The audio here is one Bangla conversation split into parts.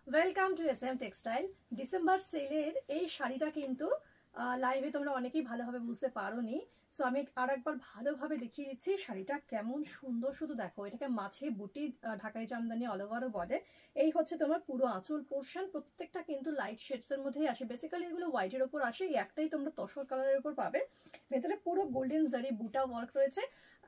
Welcome to SM textile. December সেলের এই শাড়িটা কিন্তু লাইভে তোমরা অনেকেই ভালোভাবে বুঝতে পারোনি, সো আমি আর একবার ভালোভাবে দেখিয়ে দিচ্ছি শাড়িটা কেমন সুন্দর। শুধু দেখো, এটাকে মাঝে বুটি ঢাকাই জামদানি অল ওভারও বলে। এই হচ্ছে তোমার পুরো আঁচল পোর্শন, প্রত্যেকটা কিন্তু লাইট শেডস এর মধ্যেই আসে। বেসিক্যালি এগুলো হোয়াইটের ওপর আসে, এই একটাই তোমরা তসর কালারের উপর পাবে। ভেতরে পুরো গোল্ডেন জারি বুটা ওয়ার্ক রয়েছে,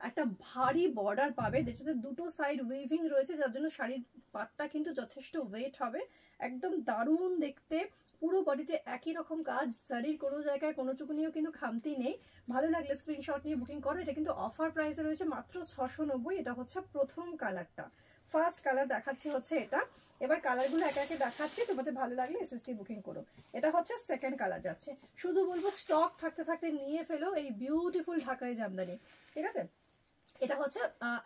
একটা ভারী বর্ডার পাবে যেটাতে দুটো সাইড উইভিং রয়েছে, যার জন্য শাড়ির পাটটা কিন্তু যথেষ্ট ওয়েট হবে। একদম দারুণ দেখতে, পুরো বডিতে একই রকম কাজ, শাড়ির কোনো জায়গায় কোনোটুকুনিও কিন্তু খামতি নেই। ভালো লাগলে স্ক্রিনশট নিয়ে বুকিং করো। এটা কিন্তু অফার প্রাইসে রয়েছে মাত্র 690। এটা হচ্ছে প্রথম কালারটা, ফার্স্ট কালার দেখাচ্ছি হচ্ছে এটা। এবার কালারগুলো একে একে দেখাচ্ছি, তোমাদের ভালো লাগলে SST বুকিং করো। এটা হচ্ছে সেকেন্ড কালার যাচ্ছে। শুধু বলবো স্টক থাকতে থাকতে নিয়ে ফেলো এই বিউটিফুল ঢাকাই জামদানি, ঠিক আছে। এটা হচ্ছে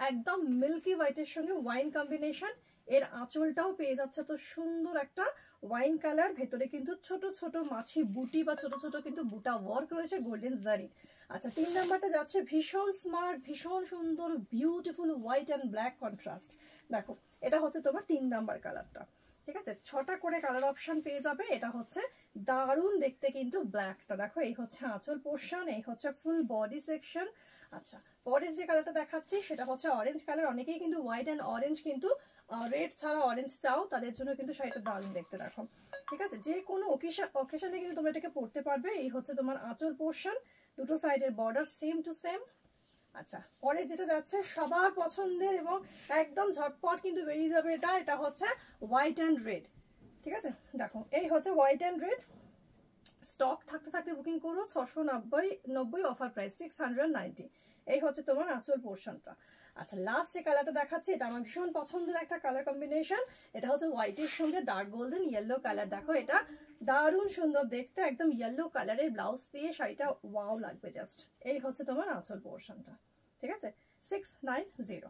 একদম মিল্কি হোয়াইটের সঙ্গে ওয়াইন কম্বিনেশন। এর আঁচলটাও পেয়ে যাচ্ছে তো সুন্দর একটা ওয়াইন কালার, ভেতরে কিন্তু ছোট ছোট মাছি বুটি বা ছোট ছোট কিন্তু বুটা ওয়ার্ক রয়েছে গোল্ডেন জারি। আচ্ছা, 3 নাম্বারটা যাচ্ছে ভীষণ স্মার্ট, ভীষণ সুন্দর, beautiful white and black contrast. দেখো, এটা হচ্ছে তোমার 3 নাম্বার কালারটা, ঠিক আছে। 6টা করে কালার অপশন পেয়ে যাবে। এটা হচ্ছে দারুণ দেখতে কিন্তু ব্ল্যাকটা। দেখো, এই হচ্ছে আঁচল পোর্শন, এই হচ্ছে ফুল বডি সেকশন। আচ্ছা, পরের যে কালারটা দেখাচ্ছি সেটা হচ্ছে অরেঞ্জ কালার। অনেকেই কিন্তু হোয়াইট অ্যান্ড অরেঞ্জ কিন্তু রেড ছাড়া অরেঞ্জ চাও, তাদের জন্য কিন্তু শাড়িটা দারুণ দেখতে। দেখো, ঠিক আছে, যে কোনো অকেশনে কিন্তু তোমরা এটাকে পরতে পারবে। এই হচ্ছে তোমার আঁচল পোর্শন, দুটো সাইডের বর্ডার সেম টু সেম। আচ্ছা, পরের যেটা যাচ্ছে সবার পছন্দের এবং একদম ঝটপট কিন্তু বেরিয়ে যাবে, এটা হচ্ছে হোয়াইট অ্যান্ড রেড, ঠিক আছে। দেখো, এই হচ্ছে হোয়াইট অ্যান্ড রেড। স্টক থাকতে থাকতে বুকিং করো। 690 অফার প্রাইস 690। এই হচ্ছে তোমার আঁচল পোর্শনটা। আচ্ছা, লাস্ট যে কালারটা দেখাচ্ছি, এটা আমার ভীষণ পছন্দের একটা কালার কম্বিনেশন। এটা হচ্ছে হোয়াইটের সঙ্গে ডার্ক গোল্ডেন ইয়েলো কালার। দেখো, এটা দারুণ সুন্দর দেখতে, একদম ইয়েলো কালারের ব্লাউজ দিয়ে শাড়িটা ওয়াও লাগবে জাস্ট। এই হচ্ছে তোমার আঁচল পোর্শনটা, ঠিক আছে। 690।